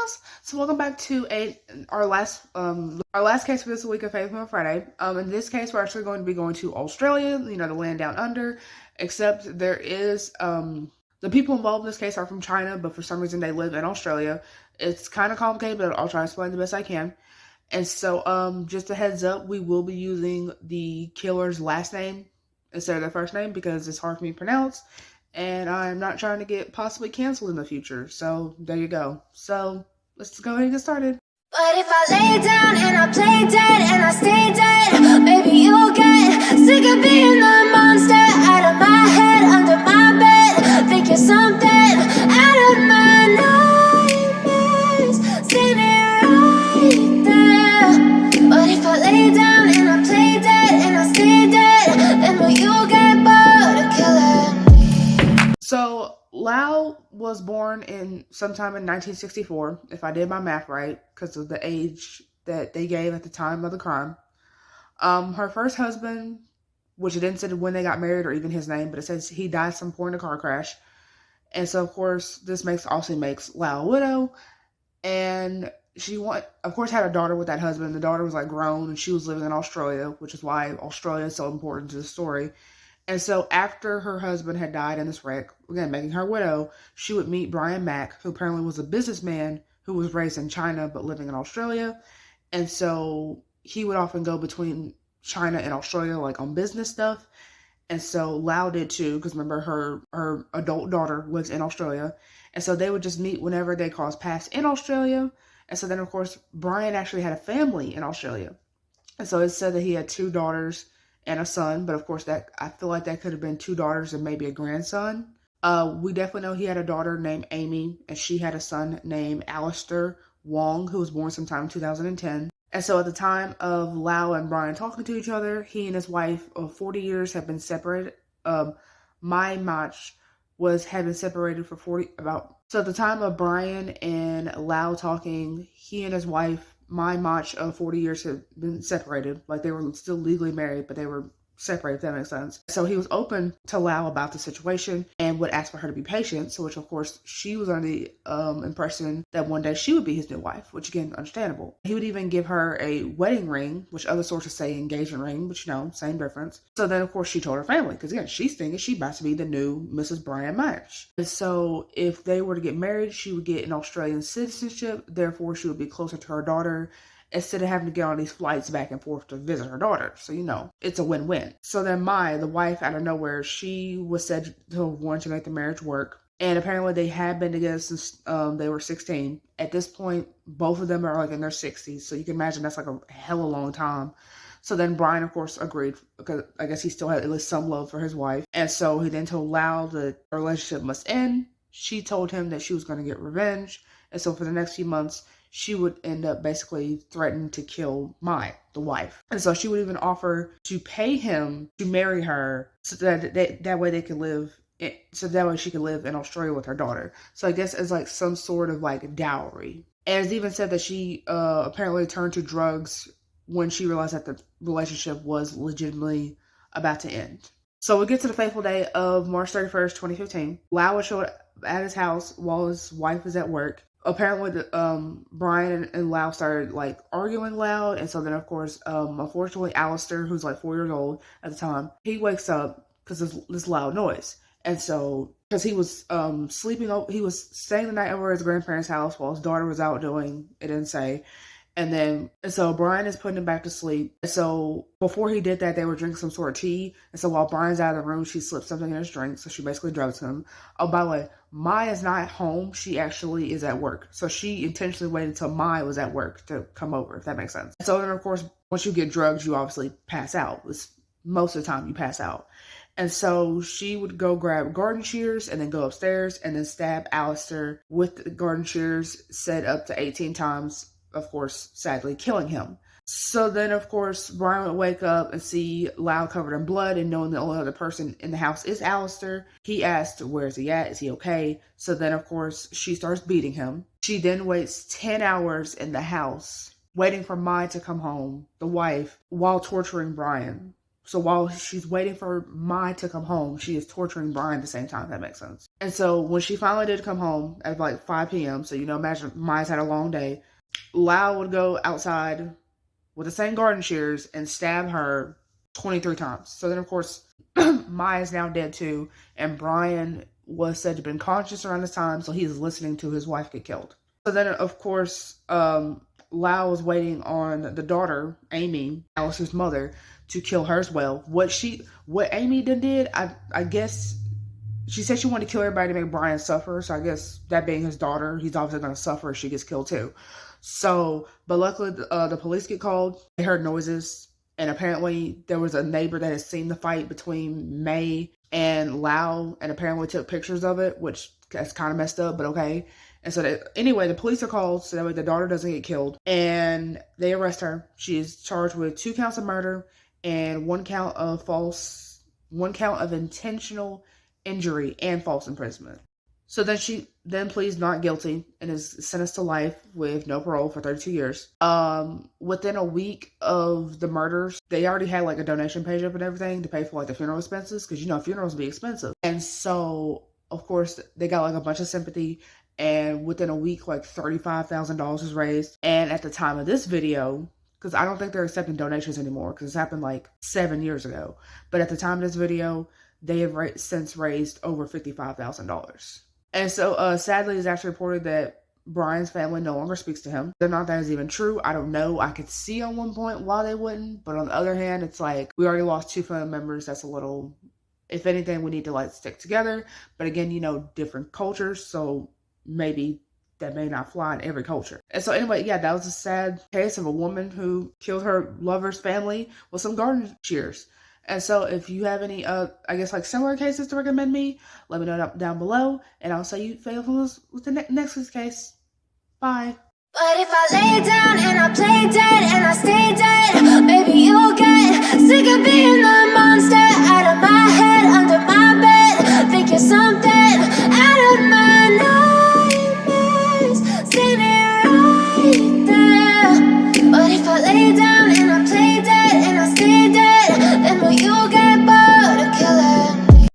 Murderous. So welcome back to our last case for this week of Faith on Friday. In this case, we're actually going to be going to Australia, you know, the land down under. Except there is the people involved in this case are from China, but for some reason they live in Australia. It's kind of complicated, but I'll try to explain the best I can. And so, just a heads up, we will be using the killer's last name instead of their first name because it's hard for me to pronounce. And I'm not trying to get possibly canceled in the future. So there you go. So let's go ahead and get started. But if I lay down and I play dead and I stay dead, maybe you'll get sick of being the monster out of my head, under my bed. Think you're something out of my nightmares, seen it right there. But if I lay down and I play dead and I stay dead, then will you get bored of killing? So Liao was born sometime in 1964, if I did my math right, because of the age that they gave at the time of the crime. Her first husband, which it didn't say when they got married or even his name, but it says he died some point in a car crash. And so, of course, this also makes Liao a widow. And she, of course, had a daughter with that husband. The daughter was like grown and she was living in Australia, which is why Australia is so important to the story. And so after her husband had died in this wreck, again, making her widow, she would meet Brian Mack, who apparently was a businessman who was raised in China but living in Australia. And so he would often go between China and Australia, like on business stuff. And so Liao did too, because remember her adult daughter lives in Australia. And so they would just meet whenever they crossed paths in Australia. And so then, of course, Brian actually had a family in Australia. And so it said that he had 2 daughters and a son, but of course that I feel like that could have been 2 daughters and maybe a grandson. We definitely know he had a daughter named Amy, and she had a son named Alistair Wong, who was born sometime in 2010. And so at the time of Liao and Brian talking to each other, he and his wife of 40 years had been separated. Mai Mach had been separated for So at the time of Brian and Liao talking, he and his wife Mai Mach of 40 years had been separated. Like they were still legally married, but they were separated, if that makes sense. So he was open to Liao about the situation and would ask for her to be patient. So which of course she was under the impression that one day she would be his new wife, which again, understandable. He would even give her a wedding ring, which other sources say engagement ring, but you know, same difference. So then of course she told her family, because again, she's thinking she's about to be the new Mrs. Brian Match. And so if they were to get married, she would get an Australian citizenship, therefore she would be closer to her daughter, instead of having to get on these flights back and forth to visit her daughter. So, you know, it's a win-win. So then Mai, the wife, out of nowhere, she was said to want to make the marriage work. And apparently they had been together since they were 16. At this point, both of them are like in their 60s. So you can imagine that's like a hella long time. So then Brian, of course, agreed, because I guess he still had at least some love for his wife. And so he then told Liao that the relationship must end. She told him that she was going to get revenge. And so for the next few months, she would end up basically threatening to kill Mai, the wife. And so she would even offer to pay him to marry her so that way they could live, so that way she could live in Australia with her daughter. So I guess it's like some sort of like dowry. And it's even said that she apparently turned to drugs when she realized that the relationship was legitimately about to end. So we get to the fateful day of March 31st, 2015. Liao was showed at his house while his wife was at work. Apparently, Brian and Liao started like arguing loud, and so then of course, unfortunately, Alistair, who's like 4 years old at the time, he wakes up because of this loud noise, and so because he was he was staying the night over at his grandparents' house while his daughter was out doing, it didn't say. And so Brian is putting him back to sleep. And so before he did that, they were drinking some sort of tea. And so while Brian's out of the room, she slipped something in his drink. So she basically drugs him. Oh, by the way, Mai is not home. She actually is at work. So she intentionally waited until Mai was at work to come over, if that makes sense. So then, of course, once you get drugs, you obviously pass out. Most of the time you pass out. And so she would go grab garden shears and then go upstairs and then stab Alistair with the garden shears, said up to 18 times. Of course, sadly, killing him. So then, of course, Brian would wake up and see Liao covered in blood, and knowing the only other person in the house is Alistair, he asked, where is he at? Is he okay? So then, of course, she starts beating him. She then waits 10 hours in the house, waiting for Mai to come home, the wife, while torturing Brian. So while she's waiting for Mai to come home, she is torturing Brian at the same time, if that makes sense. And so when she finally did come home at like 5 p.m., so imagine Mai's had a long day, Lau would go outside with the same garden shears and stab her 23 times. So then, of course, Mai is now dead too, and Brian was said to have been conscious around this time, so he's listening to his wife get killed. So then, of course, Lau was waiting on the daughter, Amy, Alice's mother, to kill her as well. What Amy did, I guess, she said she wanted to kill everybody to make Brian suffer. So I guess that being his daughter, he's obviously going to suffer if she gets killed too. So, but luckily the police get called. They heard noises, and apparently there was a neighbor that had seen the fight between May and Lau, and apparently took pictures of it, which that's kind of messed up, but okay. And so anyway, the police are called so that way the daughter doesn't get killed, and they arrest her. She is charged with 2 counts of murder and 1 count of intentional injury and false imprisonment. So then she pleads not guilty and is sentenced to life with no parole for 32 years. Within a week of the murders, they already had like a donation page up and everything to pay for like the funeral expenses, because funerals be expensive. And so of course they got like a bunch of sympathy, and within a week like $35,000 was raised. And at the time of this video, because I don't think they're accepting donations anymore because this happened like 7 years ago, but at the time of this video, they have since raised over $55,000. And so sadly, it's actually reported that Brian's family no longer speaks to him. Whether or not that is even true, I don't know. I could see on one point why they wouldn't, but on the other hand, it's like we already lost 2 family members. That's a little, if anything, we need to like stick together. But again, different cultures, so maybe that may not fly in every culture. And so anyway, yeah, that was a sad case of a woman who killed her lover's family with some garden shears. And so if you have any, similar cases to recommend me, let me know down below, and I'll say you fail with the next case. Bye. But if I lay down and I play dead and I stay dead, maybe you'll get